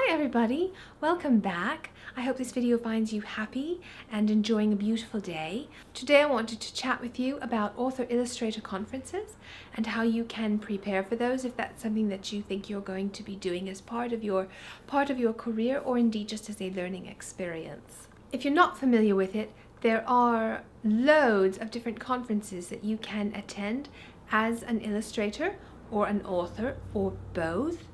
Hi everybody, welcome back. I hope this video finds you happy and enjoying a beautiful day. Today I wanted to chat with you about author illustrator conferences and how you can prepare for those if that's something that you think you're going to be doing as part of your career or indeed just as a learning experience. If you're not familiar with it, there are loads of different conferences that you can attend as an illustrator or an author or both.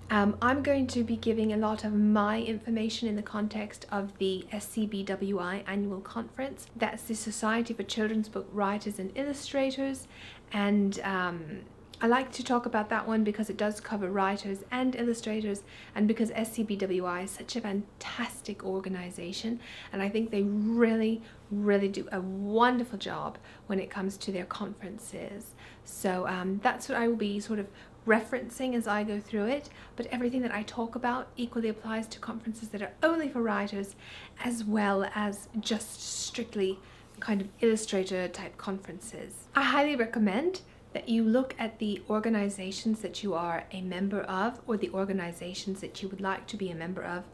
I'm going to be giving a lot of my information in the context of the SCBWI annual conference. That's the Society for Children's Book Writers and Illustrators, and I like to talk about that one because it does cover writers and illustrators, and because SCBWI is such a fantastic organization, and I think they really do a wonderful job when it comes to their conferences. So that's what I will be sort of referencing as I go through it, but everything that I talk about equally applies to conferences that are only for writers as well as just strictly kind of illustrator type conferences. I highly recommend that you look at the organizations that you are a member of, or the organizations that you would like to be a member of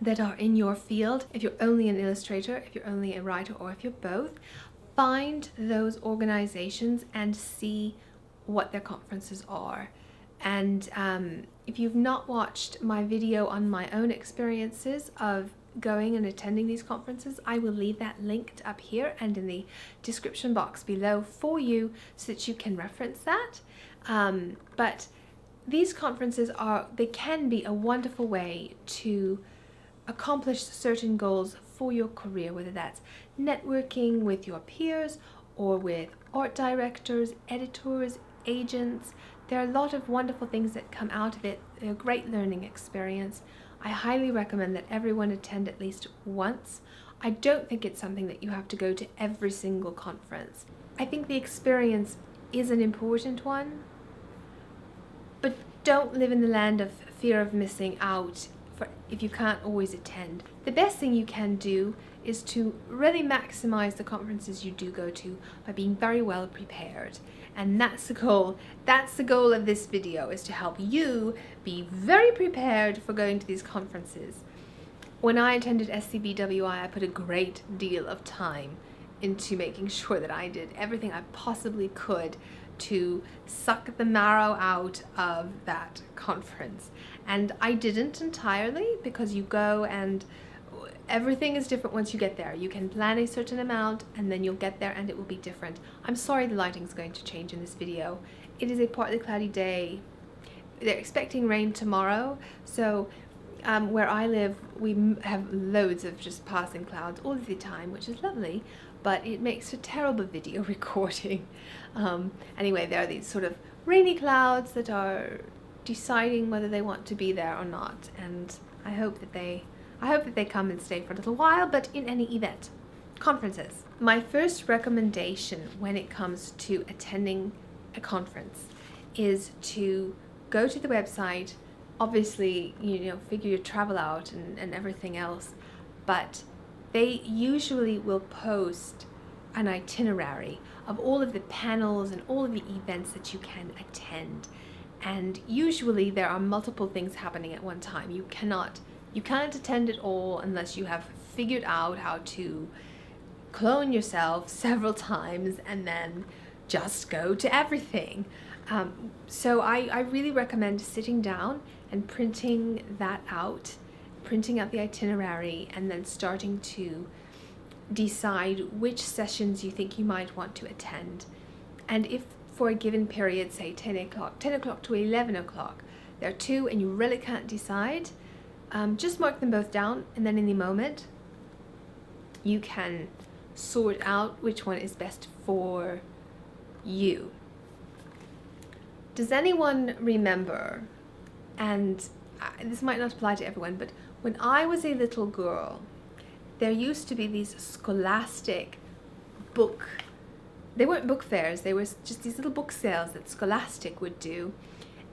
that are in your field. If you're only an illustrator, if you're only a writer, or if you're both, find those organizations and see what their conferences are. And if you've not watched my video on my own experiences of going and attending these conferences, I will leave that linked up here and in the description box below for you so that you can reference that. But these conferences can be a wonderful way to accomplish certain goals for your career, whether that's networking with your peers or with art directors, editors, agents. There are a lot of wonderful things that come out of it. They're a great learning experience. I highly recommend that everyone attend at least once. I don't think it's something that you have to go to every single conference. I think the experience is an important one, but don't live in the land of fear of missing out if you can't always attend. The best thing you can do is to really maximize the conferences you do go to by being very well prepared. And that's the goal. That's the goal of this video, is to help you be very prepared for going to these conferences. When I attended SCBWI, I put a great deal of time into making sure that I did everything I possibly could to suck the marrow out of that conference. And I didn't entirely, because you go and everything is different once you get there. You can plan a certain amount and then you'll get there and it will be different. I'm sorry the lighting's going to change in this video. It is a partly cloudy day. They're expecting rain tomorrow, so where I live we have loads of just passing clouds all of the time, which is lovely, but it makes for terrible video recording. Anyway, there are these sort of rainy clouds that are deciding whether they want to be there or not, and I hope that they come and stay for a little while. But in any event, conferences. My first recommendation when it comes to attending a conference is to go to the website. Obviously, figure your travel out and everything else, but they usually will post an itinerary of all of the panels and all of the events that you can attend. And usually there are multiple things happening at one time. You can't attend it all unless you have figured out how to clone yourself several times and then just go to everything. So I really recommend sitting down and printing out the itinerary, and then starting to decide which sessions you think you might want to attend. And if for a given period, say 10 o'clock to 11 o'clock, there are two and you really can't decide, just mark them both down, and then in the moment you can sort out which one is best for you. Does anyone remember, and this might not apply to everyone, but when I was a little girl, there used to be these scholastic they weren't book fairs, they were just these little book sales that Scholastic would do,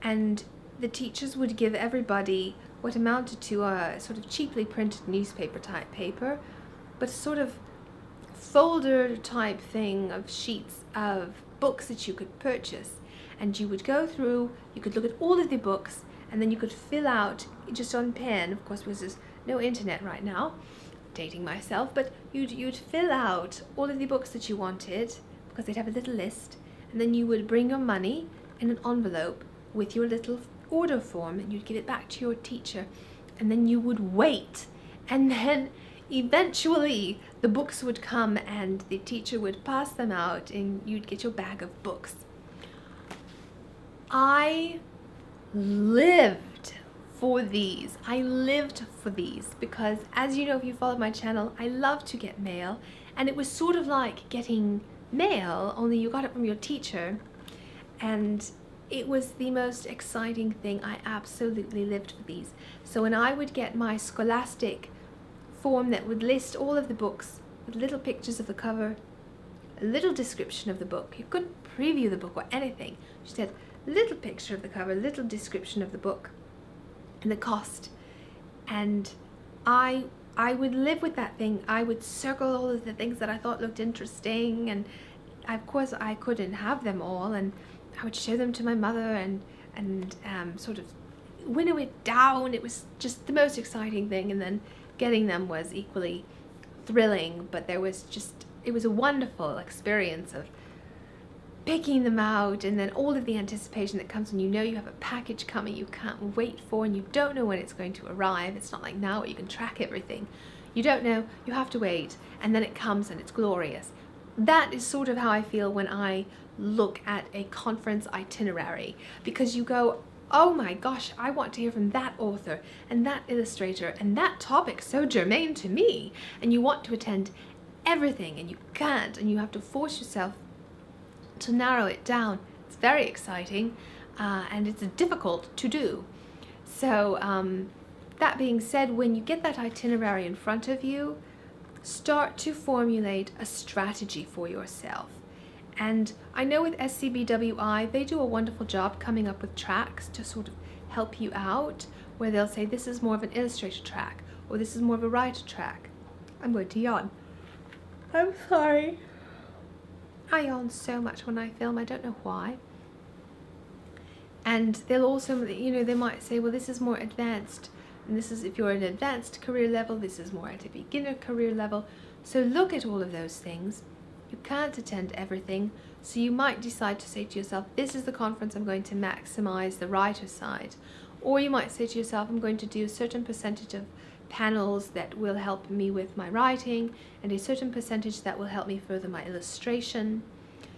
and the teachers would give everybody what amounted to a sort of cheaply printed newspaper type paper, but sort of folder type thing of sheets of books that you could purchase. And you would go through, you could look at all of the books, and then you could fill out just on pen, of course, because there's no internet right now, dating myself, but you'd fill out all of the books that you wanted, because they'd have a little list, and then you would bring your money in an envelope with your little order form, and you'd give it back to your teacher, and then you would wait, and then eventually the books would come and the teacher would pass them out and you'd get your bag of books. I lived for these. I lived for these because, as you know, if you follow my channel, I love to get mail, and it was sort of like getting mail, only you got it from your teacher, and it was the most exciting thing. I absolutely lived for these. So when I would get my Scholastic form that would list all of the books with little pictures of the cover, a little description of the book. You couldn't preview the book or anything. Just had a little picture of the cover, a little description of the book, and the cost. And I would live with that thing. I would circle all of the things that I thought looked interesting, and of course I couldn't have them all, and I would show them to my mother and sort of winnow it down. It was just the most exciting thing, and then getting them was equally thrilling, but it was a wonderful experience of picking them out, and then all of the anticipation that comes when you know you have a package coming you can't wait for, and you don't know when it's going to arrive. It's not like now where you can track everything. You don't know, you have to wait, and then it comes and it's glorious. That is sort of how I feel when I look at a conference itinerary, because you go, oh my gosh, I want to hear from that author and that illustrator and that topic so germane to me, and you want to attend everything and you can't, and you have to force yourself to narrow it down. It's very exciting, and it's difficult to do. So that being said, when you get that itinerary in front of you, start to formulate a strategy for yourself. And I know with SCBWI, they do a wonderful job coming up with tracks to sort of help you out, where they'll say this is more of an illustrator track, or this is more of a writer track. I'm going to yawn. I'm sorry. I yawn so much when I film, I don't know why. And they'll also, you know, they might say, well, this is more advanced, and this is, if you're at an advanced career level, this is more at a beginner career level. So look at all of those things. You can't attend everything, so you might decide to say to yourself, this is the conference I'm going to maximize the writer side. Or you might say to yourself, I'm going to do a certain percentage of panels that will help me with my writing, and a certain percentage that will help me further my illustration.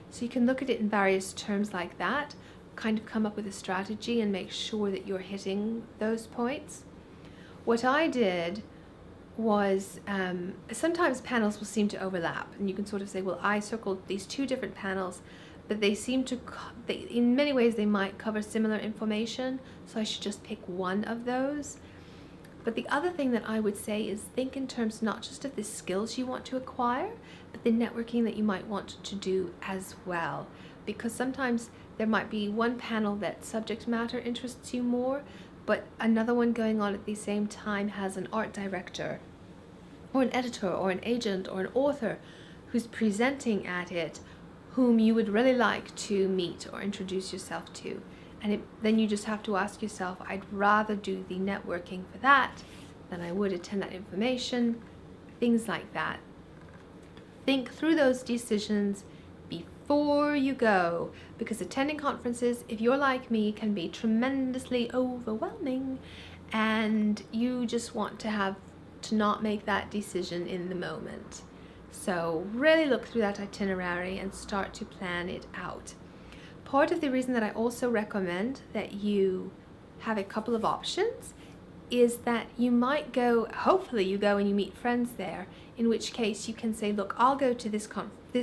So you can look at it in various terms like that, kind of come up with a strategy and make sure that you're hitting those points. What I did was, sometimes panels will seem to overlap, and you can sort of say, well, I circled these two different panels, but they seem to, in many ways they might cover similar information, so I should just pick one of those. But the other thing that I would say is think in terms not just of the skills you want to acquire, but the networking that you might want to do as well. Because sometimes there might be one panel that subject matter interests you more, but another one going on at the same time has an art director, or an editor, or an agent, or an author who's presenting at it, whom you would really like to meet or introduce yourself to. And then you just have to ask yourself, I'd rather do the networking for that than I would attend that information, things like that. Think through those decisions before you go, because attending conferences, if you're like me, can be tremendously overwhelming, and you just want to not make that decision in the moment. So really look through that itinerary and start to plan it out. Part of the reason that I also recommend that you have a couple of options is that you might go, hopefully you go and you meet friends there, in which case you can say, look, I'll go to this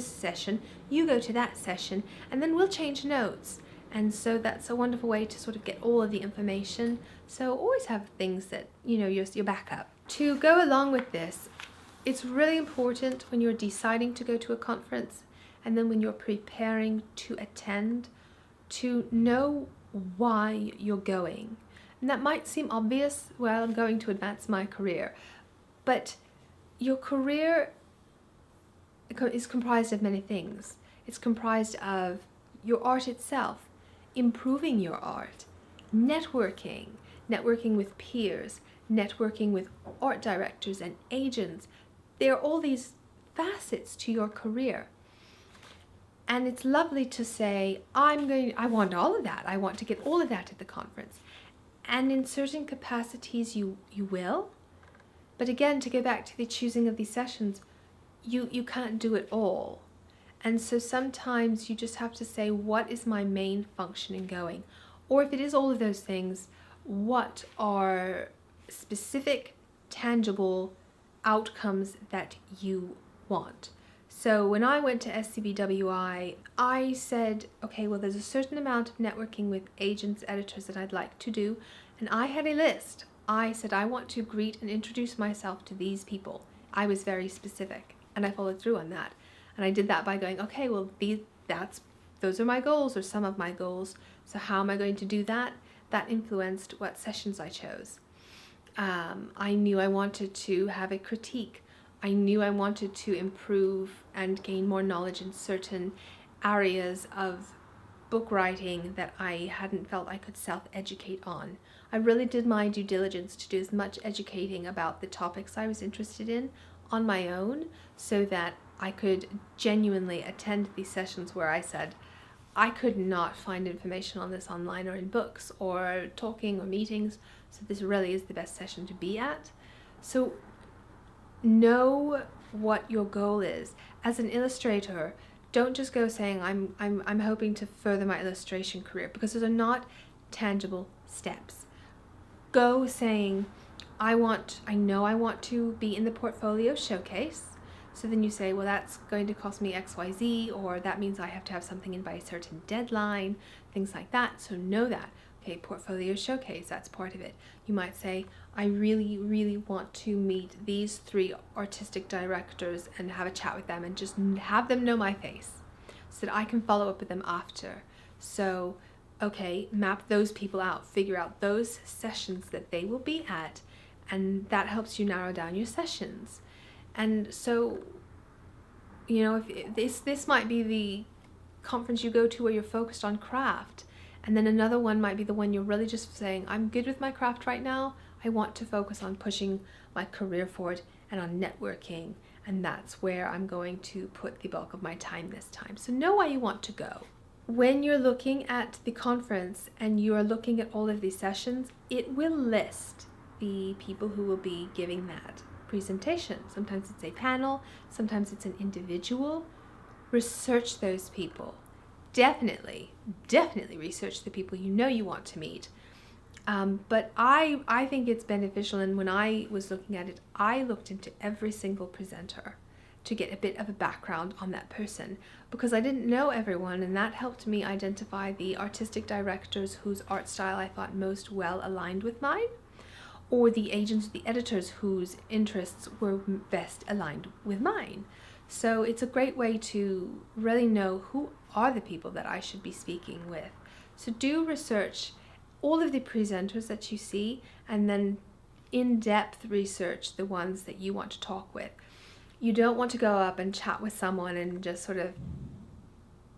session, you go to that session, and then we'll change notes. And so that's a wonderful way to sort of get all of the information. So always have things that, you know, your backup. To go along with this, it's really important when you're deciding to go to a conference, and then when you're preparing to attend, to know why you're going. And that might seem obvious, well, I'm going to advance my career, but your career is comprised of many things. It's comprised of your art itself, improving your art, networking, networking with peers, networking with art directors and agents. There are all these facets to your career. And it's lovely to say, I want all of that. I want to get all of that at the conference. And in certain capacities you will. But again, to go back to the choosing of these sessions, you can't do it all. And so sometimes you just have to say, what is my main function in going? Or if it is all of those things, what are specific, tangible outcomes that you want? So when I went to SCBWI, I said, okay, well, there's a certain amount of networking with agents, editors that I'd like to do. And I had a list. I said, I want to greet and introduce myself to these people. I was very specific, and I followed through on that. And I did that by going, okay, well, those are my goals, or some of my goals. So how am I going to do that? That influenced what sessions I chose. I knew I wanted to have a critique. I knew I wanted to improve and gain more knowledge in certain areas of book writing that I hadn't felt I could self-educate on. I really did my due diligence to do as much educating about the topics I was interested in on my own, so that I could genuinely attend these sessions where I said, I could not find information on this online or in books or talking or meetings, so this really is the best session to be at. So know what your goal is. As an illustrator, don't just go saying I'm hoping to further my illustration career, because those are not tangible steps. Go saying I know I want to be in the portfolio showcase. So then you say, well, that's going to cost me XYZ, or that means I have to have something in by a certain deadline, things like that. So know that. Okay, portfolio showcase, that's part of it. You might say, I really, really want to meet these 3 artistic directors and have a chat with them and just have them know my face so that I can follow up with them after. So, okay, map those people out, figure out those sessions that they will be at, and that helps you narrow down your sessions. And so, you know, if this might be the conference you go to where you're focused on craft, and then another one might be the one you're really just saying, I'm good with my craft right now. I want to focus on pushing my career forward and on networking, and that's where I'm going to put the bulk of my time this time. So know why you want to go. When you're looking at the conference and you are looking at all of these sessions, it will list the people who will be giving that presentation. Sometimes it's a panel, sometimes it's an individual. Research those people. Definitely research the people you know you want to meet. But I think it's beneficial, and when I was looking at it, I looked into every single presenter to get a bit of a background on that person, because I didn't know everyone, and that helped me identify the artistic directors whose art style I thought most well aligned with mine, or the agents, the editors whose interests were best aligned with mine. So it's a great way to really know who are the people that I should be speaking with. So do research all of the presenters that you see, and then in-depth research the ones that you want to talk with. You don't want to go up and chat with someone and just sort of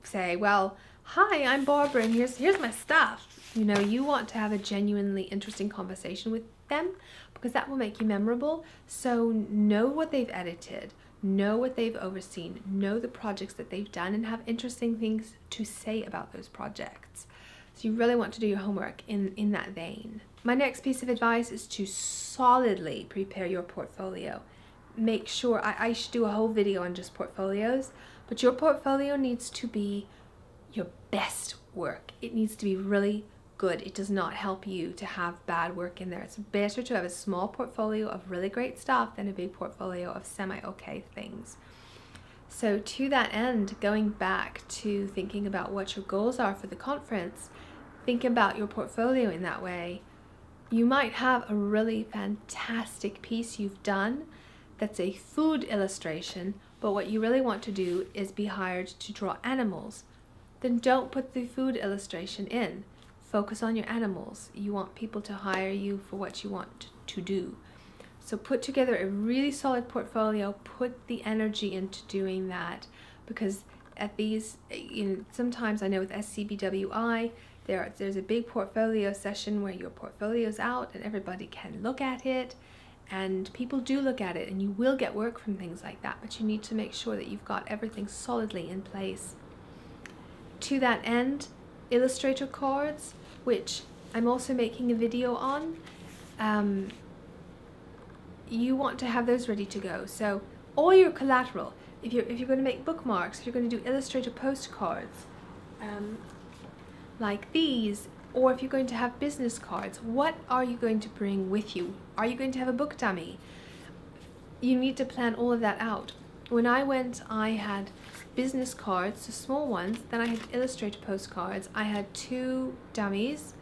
say, well, hi, I'm Barbara, and here's my stuff. You know, you want to have a genuinely interesting conversation with them, because that will make you memorable. So know what they've edited, know what they've overseen, know the projects that they've done, and have interesting things to say about those projects. So you really want to do your homework in that vein. My next piece of advice is to solidly prepare your portfolio. Make sure, I should do a whole video on just portfolios, but your portfolio needs to be your best work. It needs to be really good. It does not help you to have bad work in there. It's better to have a small portfolio of really great stuff than a big portfolio of semi-okay things. So to that end, going back to thinking about what your goals are for the conference, think about your portfolio in that way. You might have a really fantastic piece you've done that's a food illustration, but what you really want to do is be hired to draw animals. Then don't put the food illustration in. Focus on your animals. You want people to hire you for what you want to do. So put together a really solid portfolio, put the energy into doing that, because at these, sometimes I know with SCBWI, There's a big portfolio session where your portfolio's out and everybody can look at it, and people do look at it, and you will get work from things like that, but you need to make sure that you've got everything solidly in place. To that end, Illustrator cards, which I'm also making a video on, you want to have those ready to go. So all your collateral, if you're going to make bookmarks, if you're going to do Illustrator postcards, like these, or if you're going to have business cards, what are you going to bring with you? Are you going to have a book dummy? You need to plan all of that out. When I went, I had business cards, the small ones, then I had Illustrator postcards. I had 2 dummies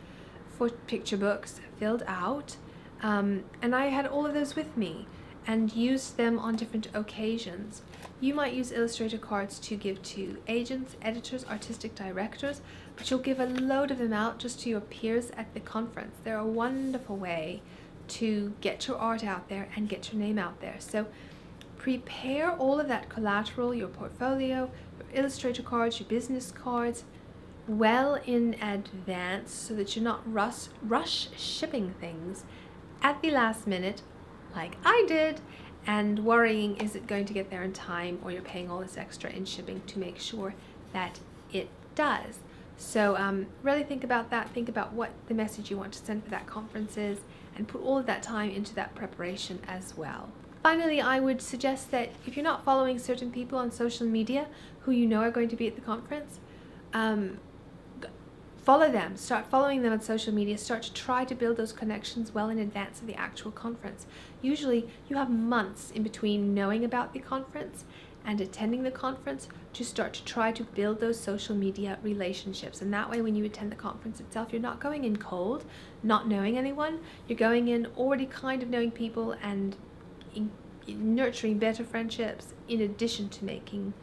for picture books filled out, and I had all of those with me and used them on different occasions. You might use Illustrator cards to give to agents, editors, artistic directors, but you'll give a load of them out just to your peers at the conference. They're a wonderful way to get your art out there and get your name out there. So prepare all of that collateral, your portfolio, your Illustrator cards, your business cards, well in advance so that you're not rush shipping things at the last minute like I did, and worrying, is it going to get there in time, or you're paying all this extra in shipping to make sure that it does. So really think about that, think about what the message you want to send for that conference is, and put all of that time into that preparation as well. Finally, I would suggest that if you're not following certain people on social media who you know are going to be at the conference, follow them, start following them on social media, start to try to build those connections well in advance of the actual conference. Usually you have months in between knowing about the conference and attending the conference to start to try to build those social media relationships. And that way, when you attend the conference itself, you're not going in cold, not knowing anyone. You're going in already kind of knowing people and nurturing better friendships in addition to making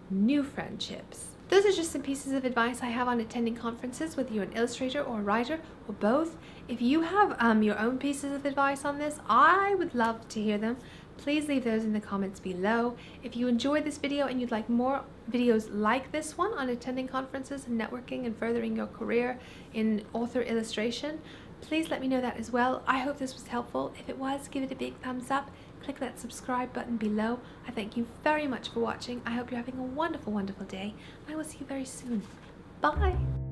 new friendships. Those are just some pieces of advice I have on attending conferences, whether you're an illustrator or a writer or both. If you have your own pieces of advice on this, I would love to hear them. Please leave those in the comments below. If you enjoyed this video and you'd like more videos like this one on attending conferences and networking and furthering your career in author illustration, please let me know that as well. I hope this was helpful. If it was, give it a big thumbs up. Click that subscribe button below. I thank you very much for watching. I hope you're having a wonderful, wonderful day. I will see you very soon. Bye!